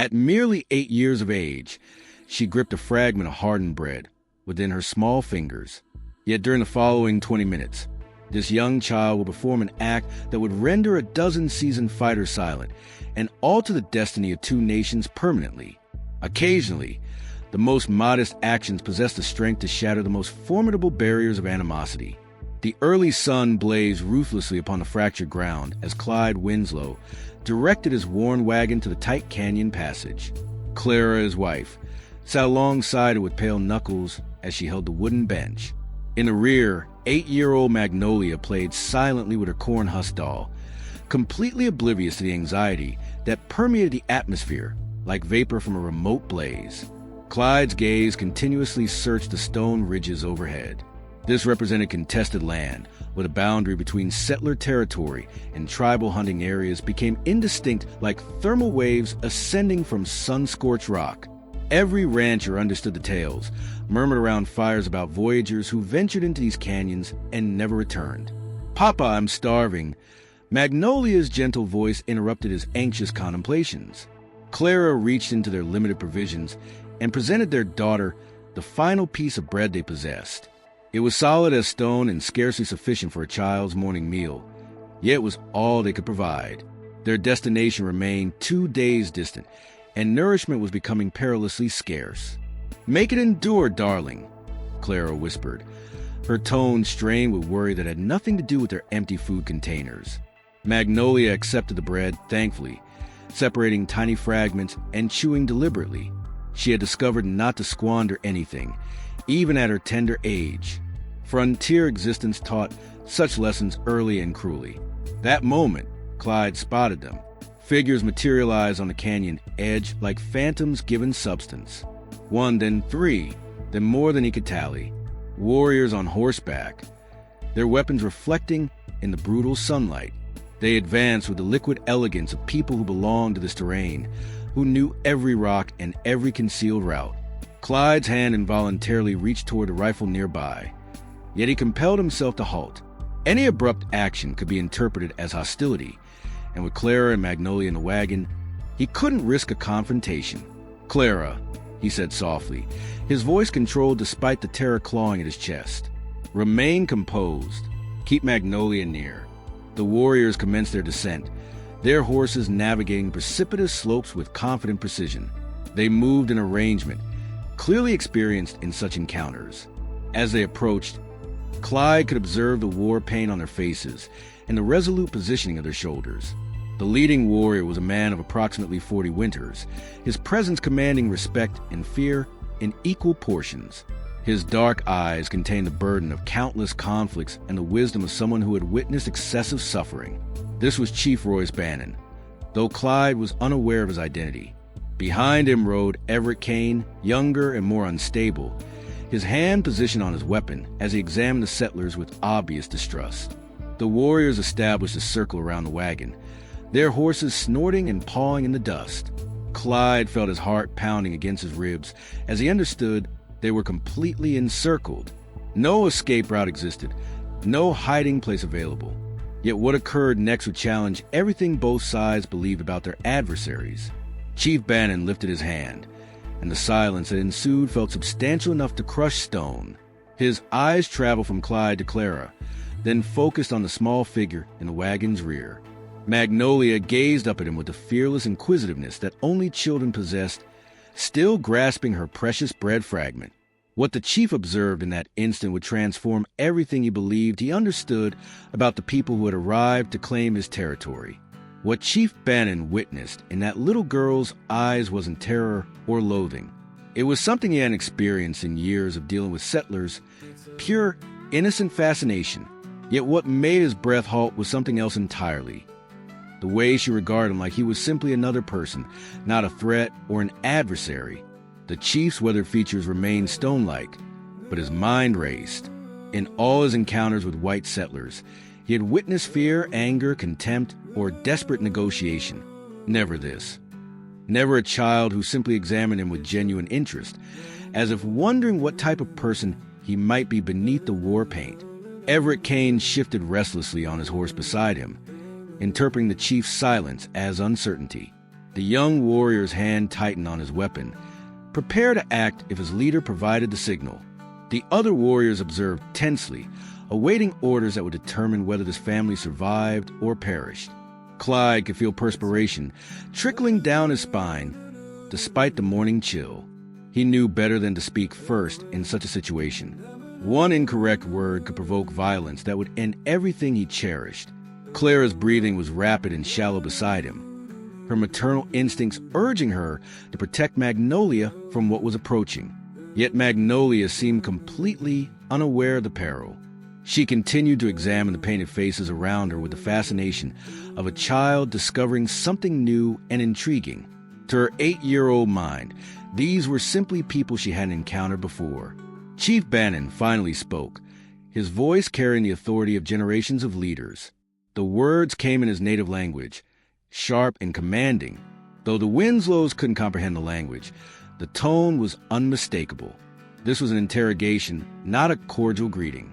At merely 8 years of age, she gripped a fragment of hardened bread within her small fingers. Yet during the following 20 minutes, this young child will perform an act that would render a dozen seasoned fighters silent and alter the destiny of 2 nations permanently. Occasionally, the most modest actions possess the strength to shatter the most formidable barriers of animosity. The early sun blazed ruthlessly upon the fractured ground as Clyde Winslow directed his worn wagon to the tight canyon passage. Clara, his wife, sat alongside her with pale knuckles as she held the wooden bench. In the rear, 8-year-old Magnolia played silently with her corn husk doll, completely oblivious to the anxiety that permeated the atmosphere like vapor from a remote blaze. Clyde's gaze continuously searched the stone ridges overhead. This represented contested land, where the boundary between settler territory and tribal hunting areas became indistinct like thermal waves ascending from sun-scorched rock. Every rancher understood the tales, murmured around fires about voyagers who ventured into these canyons and never returned. "Papa, I'm starving." Magnolia's gentle voice interrupted his anxious contemplations. Clara reached into their limited provisions and presented their daughter the final piece of bread they possessed. It was solid as stone and scarcely sufficient for a child's morning meal, yet it was all they could provide. Their destination remained 2 days distant, and nourishment was becoming perilously scarce. "Make it endure, darling," Clara whispered, her tone strained with worry that had nothing to do with their empty food containers. Magnolia accepted the bread, thankfully, separating tiny fragments and chewing deliberately. She had discovered not to squander anything, even at her tender age. Frontier existence taught such lessons early and cruelly. That moment, Clyde spotted them. Figures materialized on the canyon edge like phantoms given substance. 1, then 3, then more than he could tally. Warriors on horseback, their weapons reflecting in the brutal sunlight. They advanced with the liquid elegance of people who belonged to this terrain, who knew every rock and every concealed route. Clyde's hand involuntarily reached toward a rifle nearby, yet he compelled himself to halt. Any abrupt action could be interpreted as hostility, and with Clara and Magnolia in the wagon, he couldn't risk a confrontation. "Clara," he said softly, his voice controlled despite the terror clawing at his chest. "Remain composed. Keep Magnolia near." The warriors commenced their descent, their horses navigating precipitous slopes with confident precision. They moved in arrangement, clearly experienced in such encounters. As they approached, Clyde could observe the war pain on their faces and the resolute positioning of their shoulders. The leading warrior was a man of approximately 40 winters, his presence commanding respect and fear in equal portions. His dark eyes contained the burden of countless conflicts and the wisdom of someone who had witnessed excessive suffering. This was Chief Bannon, though Clyde was unaware of his identity. Behind him rode Everett Kane, younger and more unstable, his hand positioned on his weapon as he examined the settlers with obvious distrust. The warriors established a circle around the wagon, their horses snorting and pawing in the dust. Clyde felt his heart pounding against his ribs as he understood they were completely encircled. No escape route existed, no hiding place available. Yet what occurred next would challenge everything both sides believed about their adversaries. Chief Bannon lifted his hand, and the silence that ensued felt substantial enough to crush stone. His eyes traveled from Clyde to Clara, then focused on the small figure in the wagon's rear. Magnolia gazed up at him with the fearless inquisitiveness that only children possessed, still grasping her precious bread fragment. What the chief observed in that instant would transform everything he believed he understood about the people who had arrived to claim his territory. What Chief Bannon witnessed in that little girl's eyes wasn't terror or loathing. It was something he hadn't experienced in years of dealing with settlers, pure, innocent fascination. Yet what made his breath halt was something else entirely. The way she regarded him like he was simply another person, not a threat or an adversary. The chief's weathered features remained stone-like, but his mind raced. In all his encounters with white settlers, he had witnessed fear, anger, contempt, or desperate negotiation. Never this. Never a child who simply examined him with genuine interest, as if wondering what type of person he might be beneath the war paint. Everett Kane shifted restlessly on his horse beside him, interpreting the chief's silence as uncertainty. The young warrior's hand tightened on his weapon, prepared to act if his leader provided the signal. The other warriors observed tensely, awaiting orders that would determine whether this family survived or perished. Clyde could feel perspiration trickling down his spine, despite the morning chill. He knew better than to speak first in such a situation. One incorrect word could provoke violence that would end everything he cherished. Clara's breathing was rapid and shallow beside him, her maternal instincts urging her to protect Magnolia from what was approaching. Yet Magnolia seemed completely unaware of the peril. She continued to examine the painted faces around her with the fascination of a child discovering something new and intriguing. To her 8-year-old mind, these were simply people she hadn't encountered before. Chief Bannon finally spoke, his voice carrying the authority of generations of leaders. The words came in his native language, sharp and commanding. Though the Winslows couldn't comprehend the language, the tone was unmistakable. This was an interrogation, not a cordial greeting.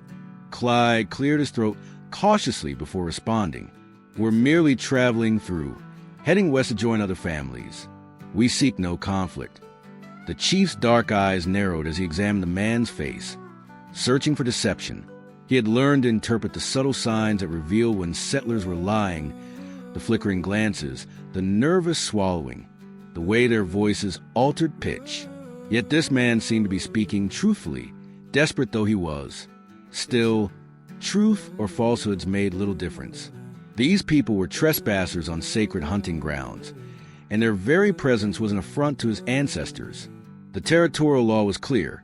Clyde cleared his throat cautiously before responding. "We're merely traveling through, heading west to join other families. We seek no conflict." The chief's dark eyes narrowed as he examined the man's face, searching for deception. He had learned to interpret the subtle signs that reveal when settlers were lying, the flickering glances, the nervous swallowing, the way their voices altered pitch. Yet this man seemed to be speaking truthfully, desperate though he was. Still, truth or falsehoods made little difference. These people were trespassers on sacred hunting grounds, and their very presence was an affront to his ancestors. The territorial law was clear.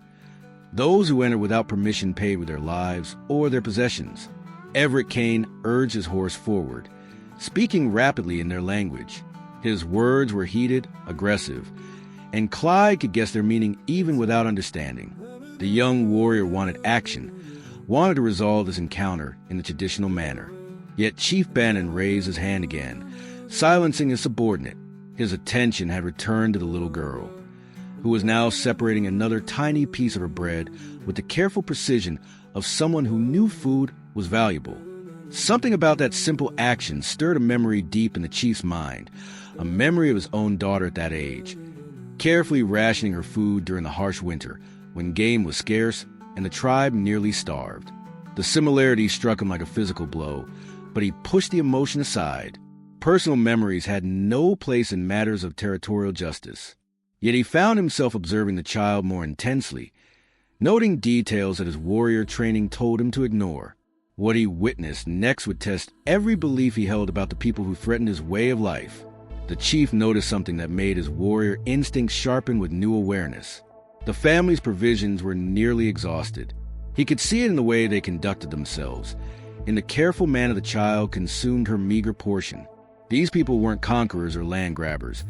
Those who entered without permission paid with their lives or their possessions. Everett Kane urged his horse forward, speaking rapidly in their language. His words were heated, aggressive, and Clyde could guess their meaning even without understanding. The young warrior wanted action, wanted to resolve this encounter in the traditional manner. Yet Chief Bannon raised his hand again, silencing his subordinate. His attention had returned to the little girl, who was now separating another tiny piece of her bread with the careful precision of someone who knew food was valuable. Something about that simple action stirred a memory deep in the chief's mind, a memory of his own daughter at that age, carefully rationing her food during the harsh winter, when game was scarce and the tribe nearly starved. The similarity struck him like a physical blow, but he pushed the emotion aside. Personal memories had no place in matters of territorial justice. Yet he found himself observing the child more intensely, noting details that his warrior training told him to ignore. What he witnessed next would test every belief he held about the people who threatened his way of life. The chief noticed something that made his warrior instincts sharpen with new awareness. The family's provisions were nearly exhausted. He could see it in the way they conducted themselves, in the careful manner the child consumed her meager portion. These people weren't conquerors or land grabbers.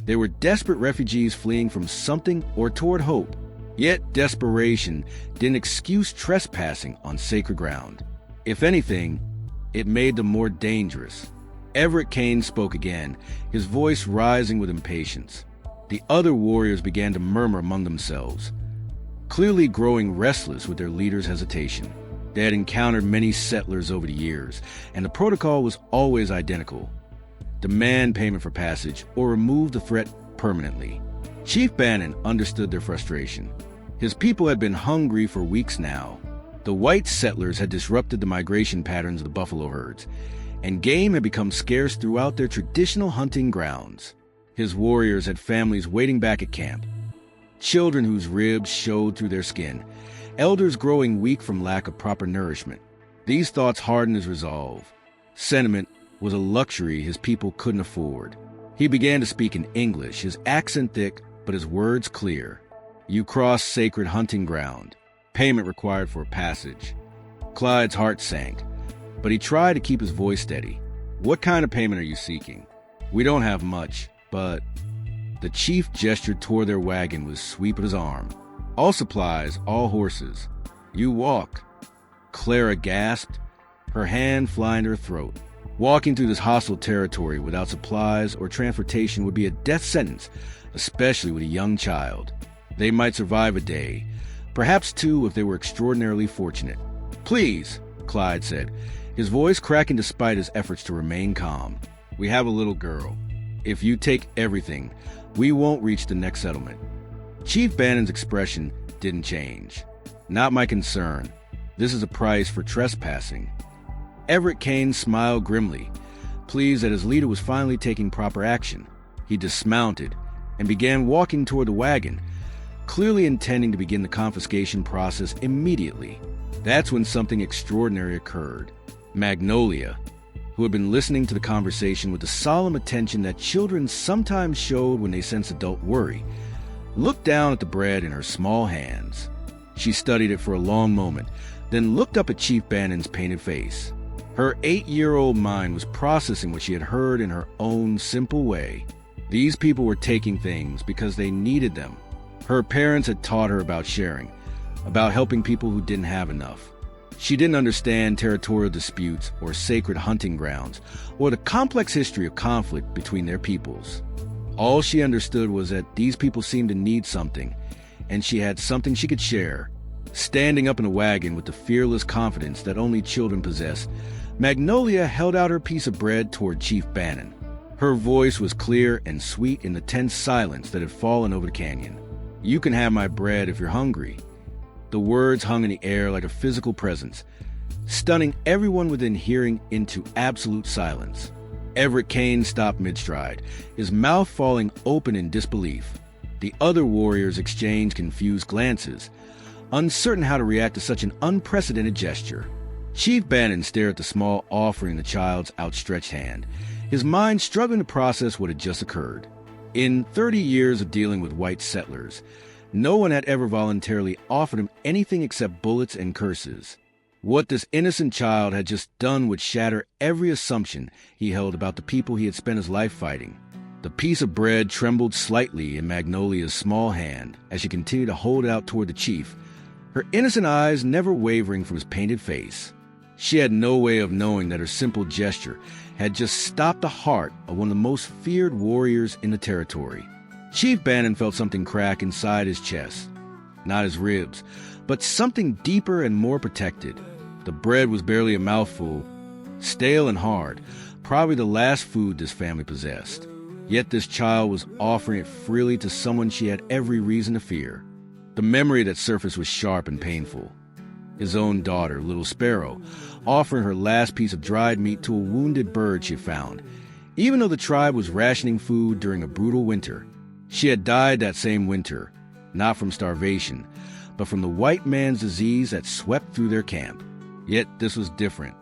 They were desperate refugees fleeing from something or toward hope. Yet desperation didn't excuse trespassing on sacred ground. If anything, it made them more dangerous. Everett Kane spoke again, his voice rising with impatience. The other warriors began to murmur among themselves, clearly growing restless with their leader's hesitation. They had encountered many settlers over the years, and the protocol was always identical: demand payment for passage or remove the threat permanently. Chief Bannon understood their frustration. His people had been hungry for weeks now. The white settlers had disrupted the migration patterns of the buffalo herds, and game had become scarce throughout their traditional hunting grounds. His warriors had families waiting back at camp, children whose ribs showed through their skin, elders growing weak from lack of proper nourishment. These thoughts hardened his resolve. Sentiment was a luxury his people couldn't afford. He began to speak in English, his accent thick, but his words clear. "You cross sacred hunting ground. Payment required for a passage." Clyde's heart sank, but he tried to keep his voice steady. "What kind of payment are you seeking?" "We don't have much, but..." The chief gestured toward their wagon with a sweep of his arm. "All supplies, all horses. You walk." Clara gasped, her hand flying to her throat. Walking through this hostile territory without supplies or transportation would be a death sentence, especially with a young child. They might survive a day, perhaps two if they were extraordinarily fortunate. "Please," Clyde said, his voice cracking despite his efforts to remain calm. "We have a little girl." If you take everything, we won't reach the next settlement. Chief Bannon's expression didn't change. Not my concern. This is a price for trespassing. Everett Kane smiled grimly, pleased that his leader was finally taking proper action. He dismounted and began walking toward the wagon, clearly intending to begin the confiscation process immediately. That's when something extraordinary occurred. Magnolia, who had been listening to the conversation with the solemn attention that children sometimes showed when they sense adult worry, looked down at the bread in her small hands. She studied it for a long moment, then looked up at Chief Bannon's painted face. Her 8-year-old mind was processing what she had heard in her own simple way. These people were taking things because they needed them. Her parents had taught her about sharing, about helping people who didn't have enough. She didn't understand territorial disputes or sacred hunting grounds or the complex history of conflict between their peoples. All she understood was that these people seemed to need something, and she had something she could share. Standing up in a wagon with the fearless confidence that only children possess, Magnolia held out her piece of bread toward Chief Bannon. Her voice was clear and sweet in the tense silence that had fallen over the canyon. "You can have my bread if you're hungry." The words hung in the air like a physical presence, stunning everyone within hearing into absolute silence. Everett Kane stopped mid-stride, his mouth falling open in disbelief. The other warriors exchanged confused glances, uncertain how to react to such an unprecedented gesture. Chief Bannon stared at the small offering in the child's outstretched hand, his mind struggling to process what had just occurred. In 30 years of dealing with white settlers, no one had ever voluntarily offered him anything except bullets and curses. What this innocent child had just done would shatter every assumption he held about the people he had spent his life fighting. The piece of bread trembled slightly in Magnolia's small hand as she continued to hold it out toward the chief, her innocent eyes never wavering from his painted face. She had no way of knowing that her simple gesture had just stopped the heart of one of the most feared warriors in the territory. Chief Bannon felt something crack inside his chest. Not his ribs, but something deeper and more protected. The bread was barely a mouthful, stale and hard, probably the last food this family possessed. Yet this child was offering it freely to someone she had every reason to fear. The memory that surfaced was sharp and painful. His own daughter, Little Sparrow, offering her last piece of dried meat to a wounded bird she found, even though the tribe was rationing food during a brutal winter. She had died that same winter, not from starvation, but from the white man's disease that swept through their camp. Yet this was different.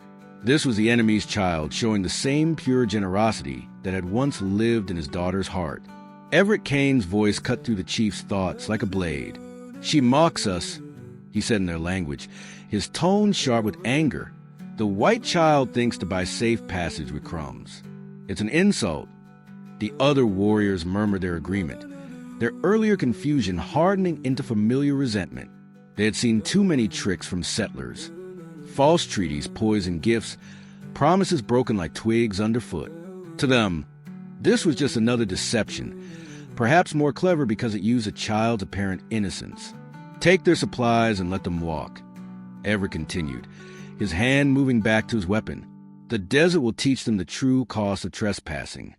This was the enemy's child showing the same pure generosity that had once lived in his daughter's heart. Everett Kane's voice cut through the chief's thoughts like a blade. "She mocks us," he said in their language, his tone sharp with anger. "The white child thinks to buy safe passage with crumbs. It's an insult." The other warriors murmured their agreement, their earlier confusion hardening into familiar resentment. They had seen too many tricks from settlers. False treaties, poisoned gifts, promises broken like twigs underfoot. To them, this was just another deception, perhaps more clever because it used a child's apparent innocence. "Take their supplies and let them walk," Everett continued, his hand moving back to his weapon. "The desert will teach them the true cost of trespassing."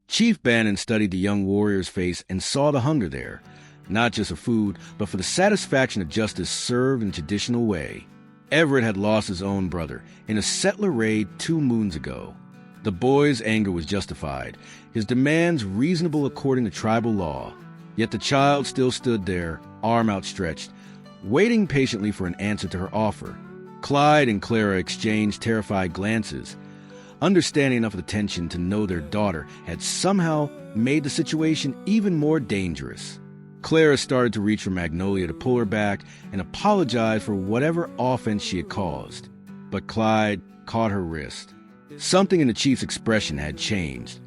Chief Bannon studied the young warrior's face and saw the hunger there, not just for food, but for the satisfaction of justice served in a traditional way. Everett had lost his own brother in a settler raid 2 moons ago. The boy's anger was justified, his demands reasonable according to tribal law. Yet the child still stood there, arm outstretched, waiting patiently for an answer to her offer. Clyde and Clara exchanged terrified glances, understanding enough of the tension to know their daughter had somehow made the situation even more dangerous. Clara started to reach for Magnolia to pull her back and apologize for whatever offense she had caused. But Clyde caught her wrist. Something in the chief's expression had changed.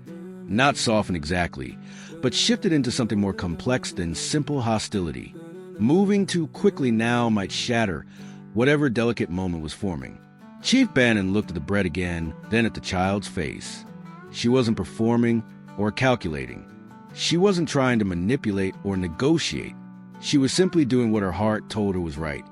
Not softened exactly, but shifted into something more complex than simple hostility. Moving too quickly now might shatter whatever delicate moment was forming. Chief Bannon looked at the bread again, then at the child's face. She wasn't performing or calculating. She wasn't trying to manipulate or negotiate. She was simply doing what her heart told her was right,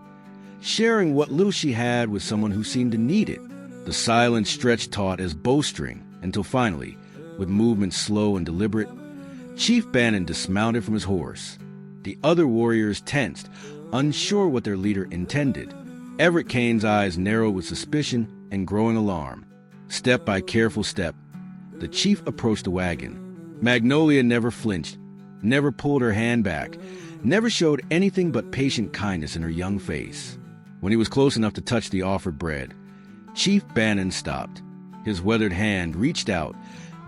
sharing what little she had with someone who seemed to need it. The silence stretched taut as bowstring until finally, with movements slow and deliberate. Chief Bannon dismounted from his horse. The other warriors tensed, unsure what their leader intended. Everett Kane's eyes narrowed with suspicion and growing alarm. Step by careful step, the chief approached the wagon. Magnolia never flinched, never pulled her hand back, never showed anything but patient kindness in her young face. When he was close enough to touch the offered bread, Chief Bannon stopped. His weathered hand reached out,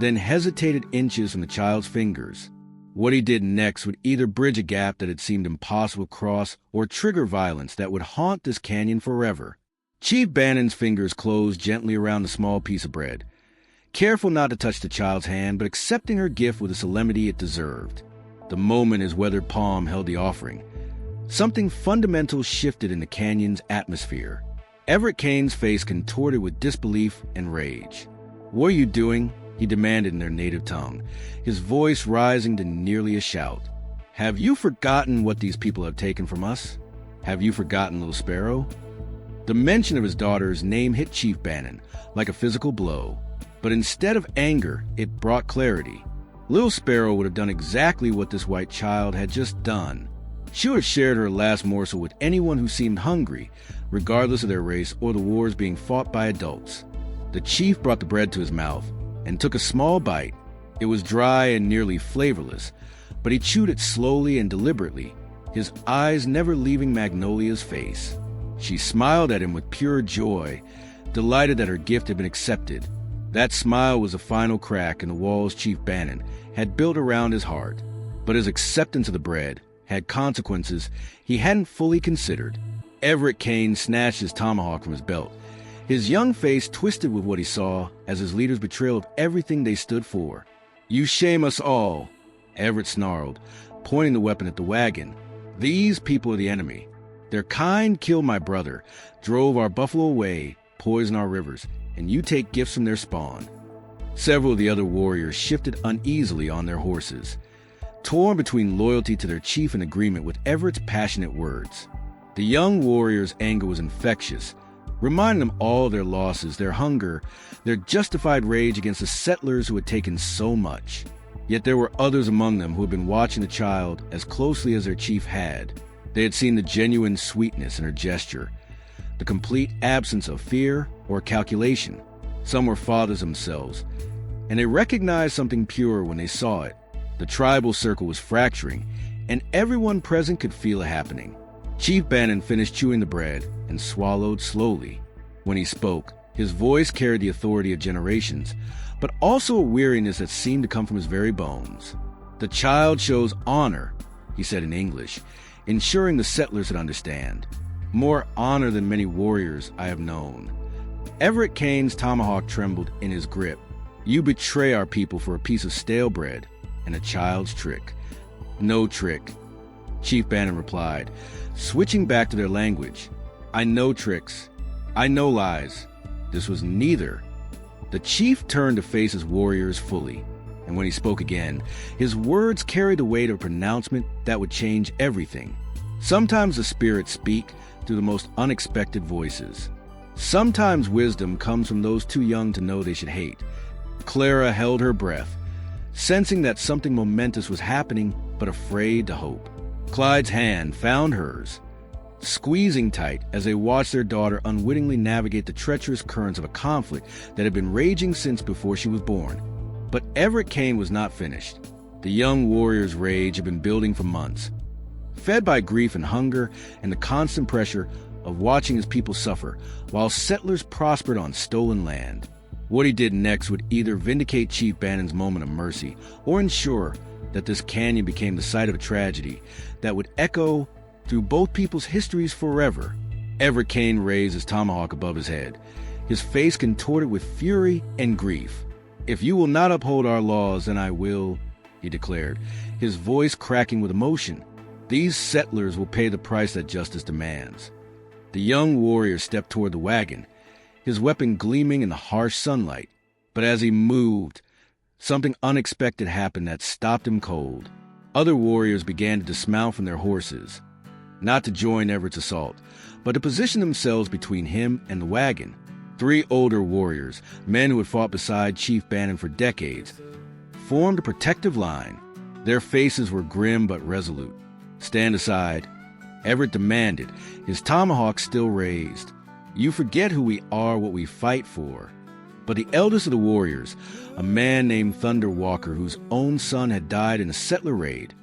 then hesitated inches from the child's fingers. What he did next would either bridge a gap that had seemed impossible to cross or trigger violence that would haunt this canyon forever. Chief Bannon's fingers closed gently around the small piece of bread, careful not to touch the child's hand, but accepting her gift with the solemnity it deserved. The moment his weathered palm held the offering, something fundamental shifted in the canyon's atmosphere. Everett Kane's face contorted with disbelief and rage. "What are you doing?" he demanded in their native tongue, his voice rising to nearly a shout. "Have you forgotten what these people have taken from us? Have you forgotten Little Sparrow?" The mention of his daughter's name hit Chief Bannon like a physical blow, but instead of anger, it brought clarity. Little Sparrow would have done exactly what this white child had just done. She would have shared her last morsel with anyone who seemed hungry, regardless of their race or the wars being fought by adults. The chief brought the bread to his mouth and took a small bite. It was dry and nearly flavorless, but he chewed it slowly and deliberately, his eyes never leaving Magnolia's face. She smiled at him with pure joy, delighted that her gift had been accepted. That smile was the final crack in the walls Chief Bannon had built around his heart, but his acceptance of the bread had consequences he hadn't fully considered. Everett Kane snatched his tomahawk from his belt, his young face twisted with what he saw as his leader's betrayal of everything they stood for. "You shame us all," Everett snarled, pointing the weapon at the wagon. "These people are the enemy. Their kind killed my brother, drove our buffalo away, poisoned our rivers, and you take gifts from their spawn." Several of the other warriors shifted uneasily on their horses, torn between loyalty to their chief and agreement with Everett's passionate words. The young warriors' anger was infectious, reminding them all of their losses, their hunger, their justified rage against the settlers who had taken so much. Yet there were others among them who had been watching the child as closely as their chief had. They had seen the genuine sweetness in her gesture, the complete absence of fear or calculation. Some were fathers themselves, and they recognized something pure when they saw it. The tribal circle was fracturing, and everyone present could feel it happening. Chief Bannon finished chewing the bread and swallowed slowly. When he spoke, his voice carried the authority of generations, but also a weariness that seemed to come from his very bones. "The child shows honor," he said in English, ensuring the settlers would understand. "More honor than many warriors I have known." Everett Kane's tomahawk trembled in his grip. "You betray our people for a piece of stale bread and a child's trick." "No trick," Chief Bannon replied, switching back to their language. "I know tricks. I know lies. This was neither." The chief turned to face his warriors fully, and when he spoke again, his words carried the weight of a pronouncement that would change everything. Sometimes the spirits speak through the most unexpected voices. Sometimes wisdom comes from those too young to know they should hate. Clara held her breath, sensing that something momentous was happening, but afraid to hope. Clyde's hand found hers, squeezing tight as they watched their daughter unwittingly navigate the treacherous currents of a conflict that had been raging since before she was born. But Everett Kane was not finished. The young warrior's rage had been building for months, fed by grief and hunger and the constant pressure of watching his people suffer while settlers prospered on stolen land. What he did next would either vindicate Chief Bannon's moment of mercy or ensure that this canyon became the site of a tragedy that would echo through both people's histories forever. Everett Kane raised his tomahawk above his head, his face contorted with fury and grief. "If you will not uphold our laws, then I will," he declared, his voice cracking with emotion. "These settlers will pay the price that justice demands." The young warrior stepped toward the wagon, his weapon gleaming in the harsh sunlight. But as he moved, something unexpected happened that stopped him cold. Other warriors began to dismount from their horses, not to join Everett's assault, but to position themselves between him and the wagon. 3 older warriors, men who had fought beside Chief Bannon for decades, formed a protective line. Their faces were grim but resolute. "Stand aside," Everett demanded, his tomahawk still raised. "You forget who we are, what we fight for." But the eldest of the warriors, a man named Thunder Walker, whose own son had died in a settler raid,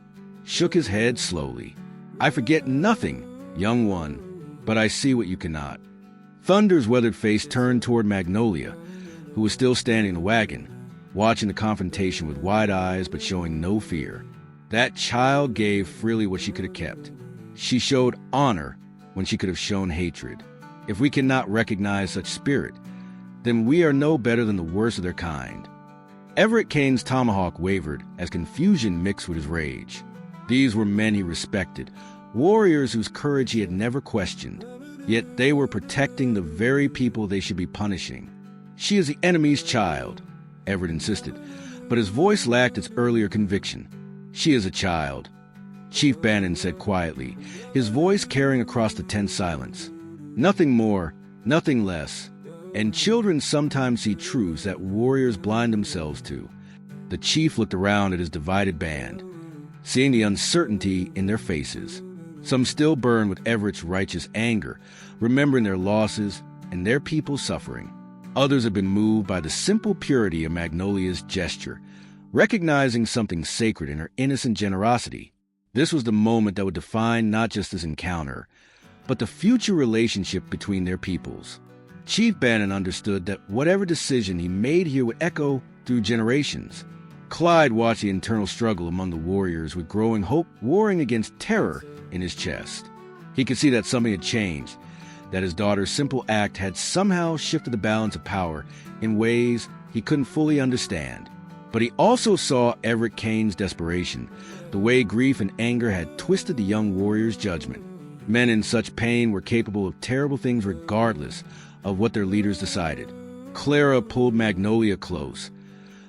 shook his head slowly. "I forget nothing, young one, but I see what you cannot." Thunder's weathered face turned toward Magnolia, who was still standing in the wagon, watching the confrontation with wide eyes but showing no fear. That child gave freely what she could have kept. She showed honor when she could have shown hatred. If we cannot recognize such spirit, then we are no better than the worst of their kind. Everett Kane's tomahawk wavered as confusion mixed with his rage. These were men he respected, warriors whose courage he had never questioned. Yet they were protecting the very people they should be punishing. "She is the enemy's child," Everett insisted, but his voice lacked its earlier conviction. "She is a child," Chief Bannon said quietly, his voice carrying across the tense silence. "Nothing more, nothing less. And children sometimes see truths that warriors blind themselves to." The chief looked around at his divided band, seeing the uncertainty in their faces. Some still burned with Everett's righteous anger, remembering their losses and their people's suffering. Others had been moved by the simple purity of Magnolia's gesture, recognizing something sacred in her innocent generosity. This was the moment that would define not just this encounter, but the future relationship between their peoples. Chief Bannon understood that whatever decision he made here would echo through generations. Clyde watched the internal struggle among the warriors with growing hope warring against terror in his chest. He could see that something had changed, that his daughter's simple act had somehow shifted the balance of power in ways he couldn't fully understand. But he also saw Everett Kane's desperation, the way grief and anger had twisted the young warrior's judgment. Men in such pain were capable of terrible things regardless of what their leaders decided. Clara pulled Magnolia close,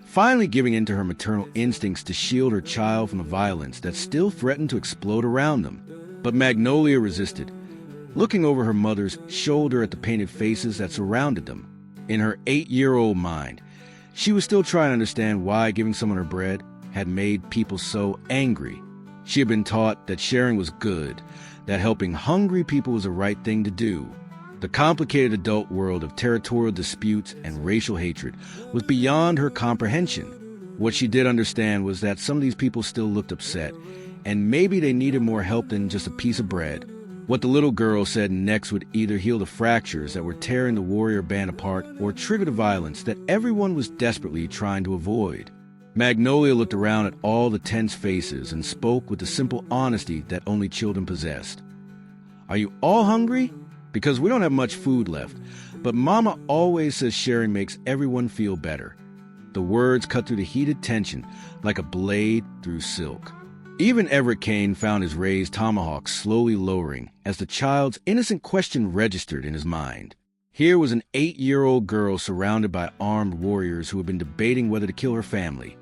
finally giving in to her maternal instincts to shield her child from the violence that still threatened to explode around them. But Magnolia resisted, looking over her mother's shoulder at the painted faces that surrounded them. In her 8-year-old mind, she was still trying to understand why giving someone her bread had made people so angry. She had been taught that sharing was good, that helping hungry people was the right thing to do. The complicated adult world of territorial disputes and racial hatred was beyond her comprehension. What she did understand was that some of these people still looked upset, and maybe they needed more help than just a piece of bread. What the little girl said next would either heal the fractures that were tearing the warrior band apart or trigger the violence that everyone was desperately trying to avoid. Magnolia looked around at all the tense faces and spoke with the simple honesty that only children possessed. "Are you all hungry? Because we don't have much food left, but Mama always says sharing makes everyone feel better." The words cut through the heated tension like a blade through silk. Even Everett Kane found his raised tomahawk slowly lowering as the child's innocent question registered in his mind. Here was an 8-year-old girl surrounded by armed warriors who had been debating whether to kill her family,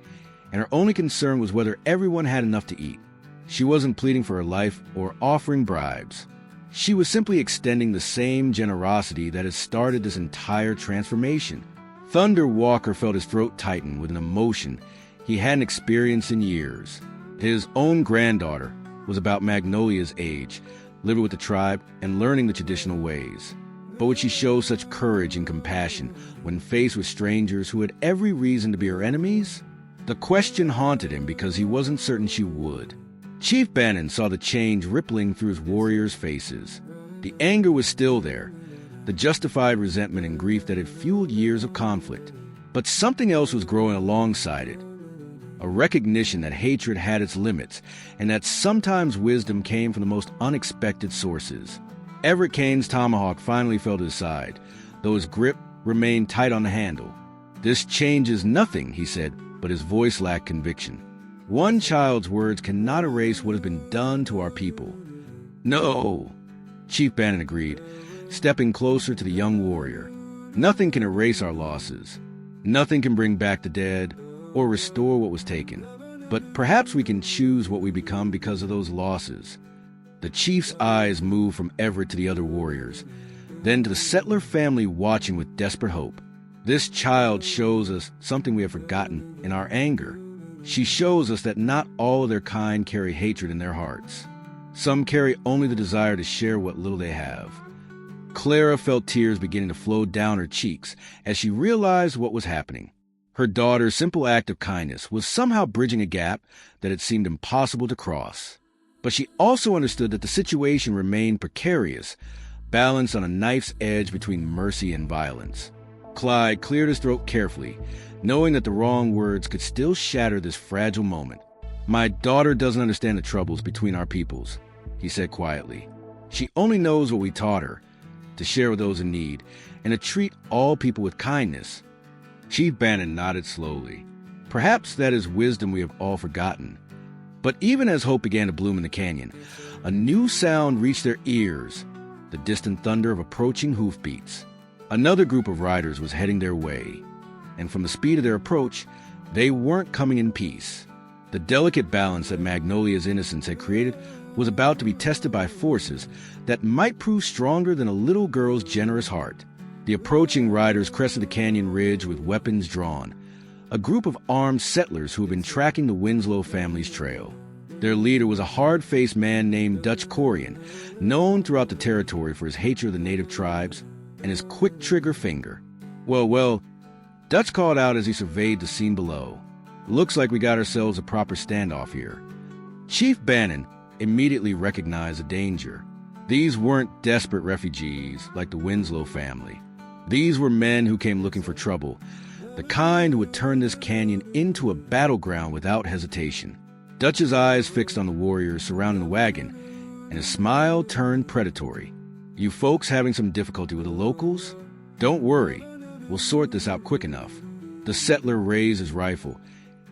and her only concern was whether everyone had enough to eat. She wasn't pleading for her life or offering bribes. She was simply extending the same generosity that had started this entire transformation. Thunder Walker felt his throat tighten with an emotion he hadn't experienced in years. His own granddaughter was about Magnolia's age, living with the tribe and learning the traditional ways. But would she show such courage and compassion when faced with strangers who had every reason to be her enemies? The question haunted him because he wasn't certain she would. Chief Bannon saw the change rippling through his warriors' faces. The anger was still there, the justified resentment and grief that had fueled years of conflict. But something else was growing alongside it. A recognition that hatred had its limits, and that sometimes wisdom came from the most unexpected sources. Everett Kane's tomahawk finally fell to his side, though his grip remained tight on the handle. "This changes nothing," he said, but his voice lacked conviction. "One child's words cannot erase what has been done to our people." "No," Chief Bannon agreed, stepping closer to the young warrior. "Nothing can erase our losses. Nothing can bring back the dead or restore what was taken. But perhaps we can choose what we become because of those losses." The chief's eyes moved from Everett to the other warriors, then to the settler family watching with desperate hope. "This child shows us something we have forgotten in our anger. She shows us that not all of their kind carry hatred in their hearts. Some carry only the desire to share what little they have. Clara felt tears beginning to flow down her cheeks as she realized what was happening. Her daughter's simple act of kindness was somehow bridging a gap that had seemed impossible to cross. But she also understood that the situation remained precarious, balanced on a knife's edge between mercy and violence. Clyde cleared his throat carefully, knowing that the wrong words could still shatter this fragile moment. "My daughter doesn't understand the troubles between our peoples," he said quietly. "She only knows what we taught her, to share with those in need, and to treat all people with kindness." Chief Bannon nodded slowly. Perhaps that is wisdom we have all forgotten. But even as hope began to bloom in the canyon, a new sound reached their ears, the distant thunder of approaching hoofbeats. Another group of riders was heading their way, and from the speed of their approach, they weren't coming in peace. The delicate balance that Magnolia's innocence had created was about to be tested by forces that might prove stronger than a little girl's generous heart. The approaching riders crested the canyon ridge with weapons drawn, a group of armed settlers who had been tracking the Winslow family's trail. Their leader was a hard-faced man named Dutch Corian, known throughout the territory for his hatred of the native tribes and his quick trigger finger. Well, Dutch called out as he surveyed the scene below. "Looks like we got ourselves a proper standoff here." Chief Bannon immediately recognized the danger. These weren't desperate refugees like the Winslow family. These were men who came looking for trouble, the kind who would turn this canyon into a battleground without hesitation. Dutch's eyes fixed on the warriors surrounding the wagon, and his smile turned predatory. "You folks having some difficulty with the locals? Don't worry, we'll sort this out quick enough." The settler raised his rifle,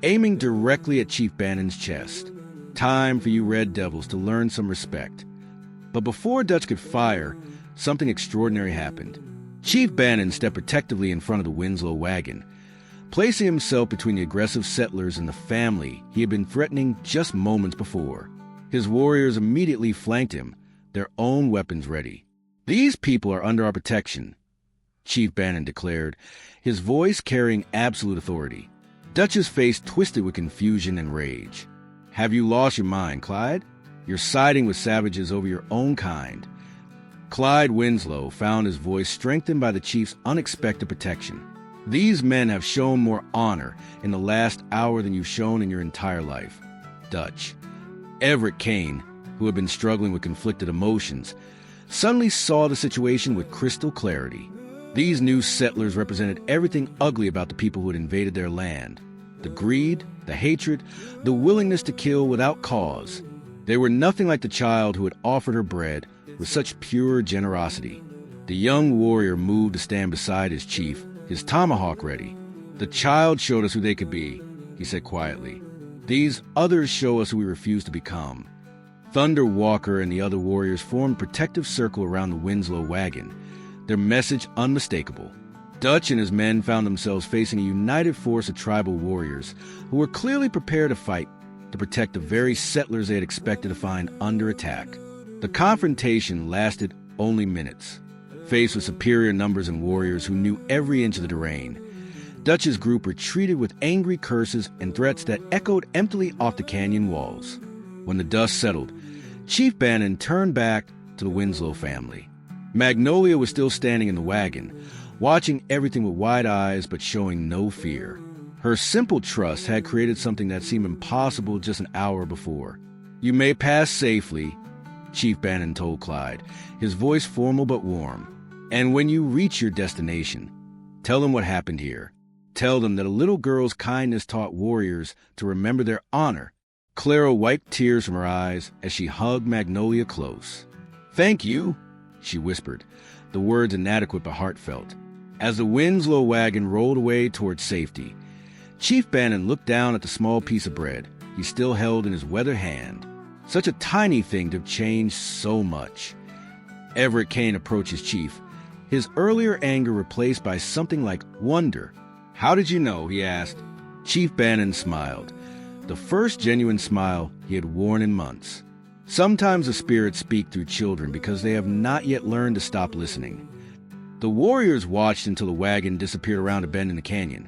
aiming directly at Chief Bannon's chest. Time for you Red Devils to learn some respect. But before Dutch could fire, something extraordinary happened. Chief Bannon stepped protectively in front of the Winslow wagon, placing himself between the aggressive settlers and the family he had been threatening just moments before. His warriors immediately flanked him, their own weapons ready. "These people are under our protection," Chief Bannon declared, his voice carrying absolute authority. Dutch's face twisted with confusion and rage. "Have you lost your mind, Clyde? You're siding with savages over your own kind." Clyde Winslow found his voice strengthened by the chief's unexpected protection. "These men have shown more honor in the last hour than you've shown in your entire life, Dutch." Everett Kane, who had been struggling with conflicted emotions, suddenly saw the situation with crystal clarity. These new settlers represented everything ugly about the people who had invaded their land. The greed, the hatred, the willingness to kill without cause. They were nothing like the child who had offered her bread with such pure generosity. The young warrior moved to stand beside his chief, his tomahawk ready. "The child showed us who they could be," he said quietly. "These others show us who we refuse to become." Thunder Walker and the other warriors formed a protective circle around the Winslow wagon, their message unmistakable. Dutch and his men found themselves facing a united force of tribal warriors who were clearly prepared to fight to protect the very settlers they had expected to find under attack. The confrontation lasted only minutes. Faced with superior numbers and warriors who knew every inch of the terrain, Dutch's group retreated with angry curses and threats that echoed emptily off the canyon walls. When the dust settled, Chief Bannon turned back to the Winslow family. Magnolia was still standing in the wagon, watching everything with wide eyes but showing no fear. Her simple trust had created something that seemed impossible just an hour before. "You may pass safely," Chief Bannon told Clyde, his voice formal but warm. "And when you reach your destination, tell them what happened here. Tell them that a little girl's kindness taught warriors to remember their honor." Clara wiped tears from her eyes as she hugged Magnolia close. "Thank you," she whispered, the words inadequate but heartfelt. As the Winslow wagon rolled away towards safety, Chief Bannon looked down at the small piece of bread he still held in his weathered hand. Such a tiny thing to have changed so much. Everett Kane approached his chief, his earlier anger replaced by something like wonder. "How did you know?" he asked. Chief Bannon smiled, the first genuine smile he had worn in months. Sometimes the spirits speak through children because they have not yet learned to stop listening. The warriors watched until the wagon disappeared around a bend in the canyon.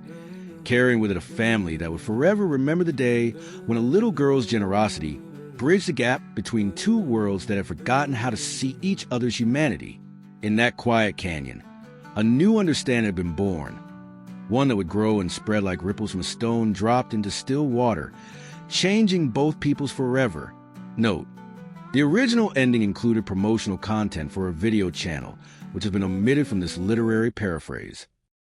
carrying with it a family that would forever remember the day when a little girl's generosity bridged the gap between two worlds that had forgotten how to see each other's humanity. In that quiet canyon, a new understanding had been born, one that would grow and spread like ripples from a stone dropped into still water, changing both peoples forever. Note, the original ending included promotional content for a video channel, which has been omitted from this literary paraphrase.